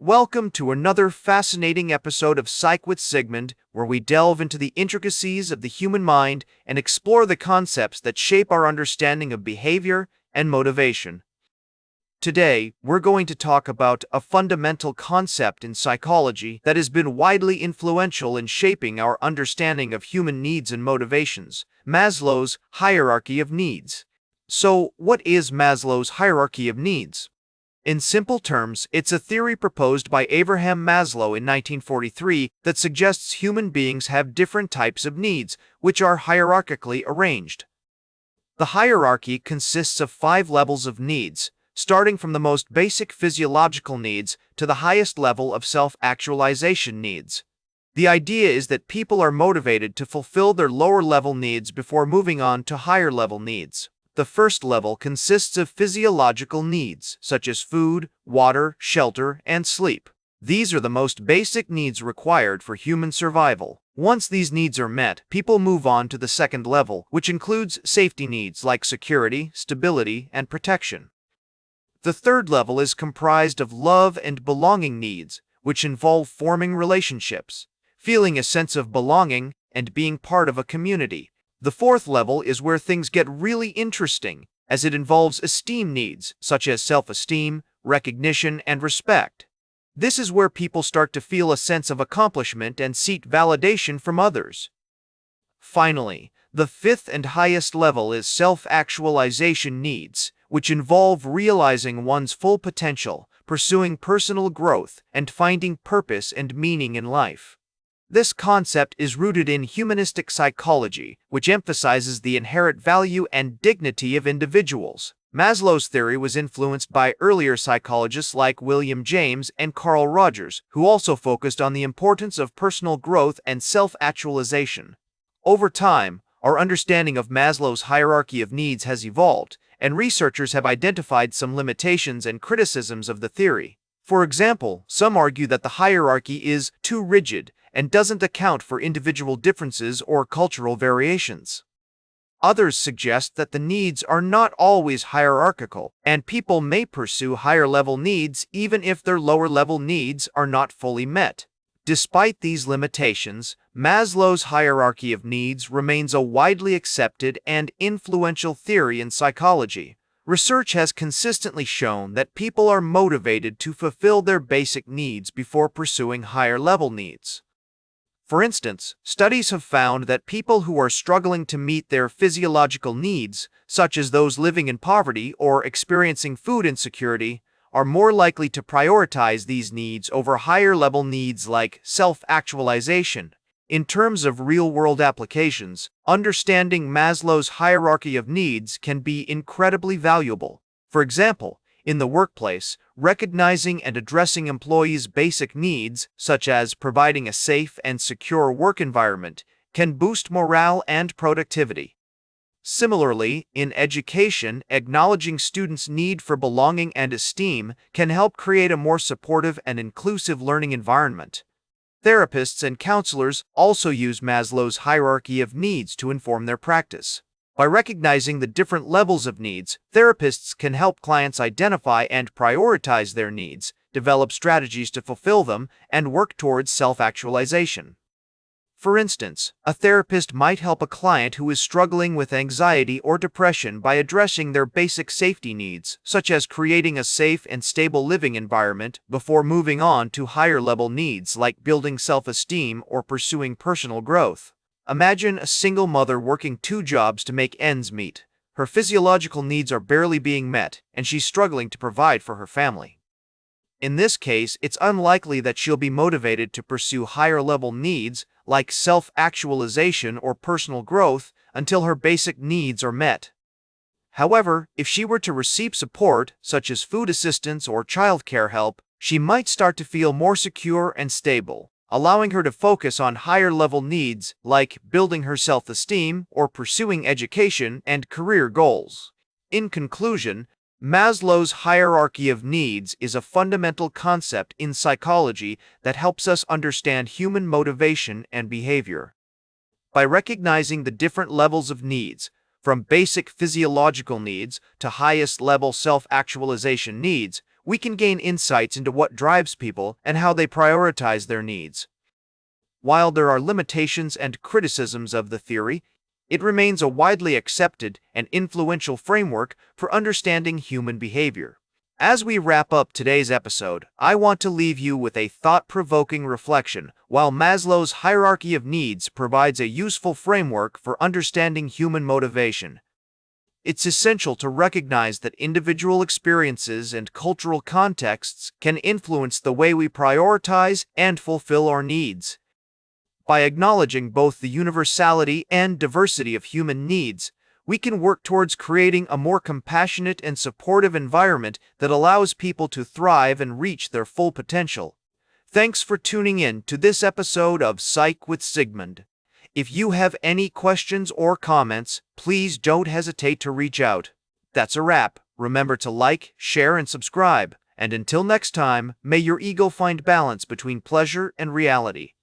Welcome to another fascinating episode of Psych with Sigmund, where we delve into the intricacies of the human mind and explore the concepts that shape our understanding of behavior and motivation. Today, we're going to talk about a fundamental concept in psychology that has been widely influential in shaping our understanding of human needs and motivations: Maslow's hierarchy of needs. So, what is Maslow's hierarchy of needs? In simple terms, it's a theory proposed by Abraham Maslow in 1943 that suggests human beings have different types of needs, which are hierarchically arranged. The hierarchy consists of 5 levels of needs, starting from the most basic physiological needs to the highest level of self-actualization needs. The idea is that people are motivated to fulfill their lower-level needs before moving on to higher-level needs. The first level consists of physiological needs, such as food, water, shelter, and sleep. These are the most basic needs required for human survival. Once these needs are met, people move on to the second level, which includes safety needs like security, stability, and protection. The third level is comprised of love and belonging needs, which involve forming relationships, feeling a sense of belonging, and being part of a community. The fourth level is where things get really interesting, as it involves esteem needs, such as self-esteem, recognition, and respect. This is where people start to feel a sense of accomplishment and seek validation from others. Finally, the fifth and highest level is self-actualization needs, which involve realizing one's full potential, pursuing personal growth, and finding purpose and meaning in life. This concept is rooted in humanistic psychology, which emphasizes the inherent value and dignity of individuals. Maslow's theory was influenced by earlier psychologists like William James and Carl Rogers, who also focused on the importance of personal growth and self-actualization. Over time, our understanding of Maslow's hierarchy of needs has evolved, and researchers have identified some limitations and criticisms of the theory. For example, some argue that the hierarchy is too rigid and doesn't account for individual differences or cultural variations. Others suggest that the needs are not always hierarchical, and people may pursue higher-level needs even if their lower-level needs are not fully met. Despite these limitations, Maslow's hierarchy of needs remains a widely accepted and influential theory in psychology. Research has consistently shown that people are motivated to fulfill their basic needs before pursuing higher-level needs. For instance, studies have found that people who are struggling to meet their physiological needs, such as those living in poverty or experiencing food insecurity, are more likely to prioritize these needs over higher-level needs like self-actualization. In terms of real-world applications, understanding Maslow's hierarchy of needs can be incredibly valuable. For example, in the workplace, recognizing and addressing employees' basic needs, such as providing a safe and secure work environment, can boost morale and productivity. Similarly, in education, acknowledging students' need for belonging and esteem can help create a more supportive and inclusive learning environment. Therapists and counselors also use Maslow's hierarchy of needs to inform their practice. By recognizing the different levels of needs, therapists can help clients identify and prioritize their needs, develop strategies to fulfill them, and work towards self-actualization. For instance, a therapist might help a client who is struggling with anxiety or depression by addressing their basic safety needs, such as creating a safe and stable living environment, before moving on to higher-level needs like building self-esteem or pursuing personal growth. Imagine a single mother working 2 jobs to make ends meet. Her physiological needs are barely being met, and she's struggling to provide for her family. In this case, it's unlikely that she'll be motivated to pursue higher-level needs like self-actualization or personal growth until her basic needs are met. However, if she were to receive support, such as food assistance or childcare help, she might start to feel more secure and stable, allowing her to focus on higher-level needs like building her self-esteem or pursuing education and career goals. In conclusion, Maslow's hierarchy of needs is a fundamental concept in psychology that helps us understand human motivation and behavior. By recognizing the different levels of needs, from basic physiological needs to highest-level self-actualization needs, we can gain insights into what drives people and how they prioritize their needs. While there are limitations and criticisms of the theory, it remains a widely accepted and influential framework for understanding human behavior. As we wrap up today's episode, I want to leave you with a thought-provoking reflection. While Maslow's hierarchy of needs provides a useful framework for understanding human motivation, it's essential to recognize that individual experiences and cultural contexts can influence the way we prioritize and fulfill our needs. By acknowledging both the universality and diversity of human needs, we can work towards creating a more compassionate and supportive environment that allows people to thrive and reach their full potential. Thanks for tuning in to this episode of Psych with Sigmund. If you have any questions or comments, please don't hesitate to reach out. That's a wrap. Remember to like, share, and subscribe. And until next time, may your ego find balance between pleasure and reality.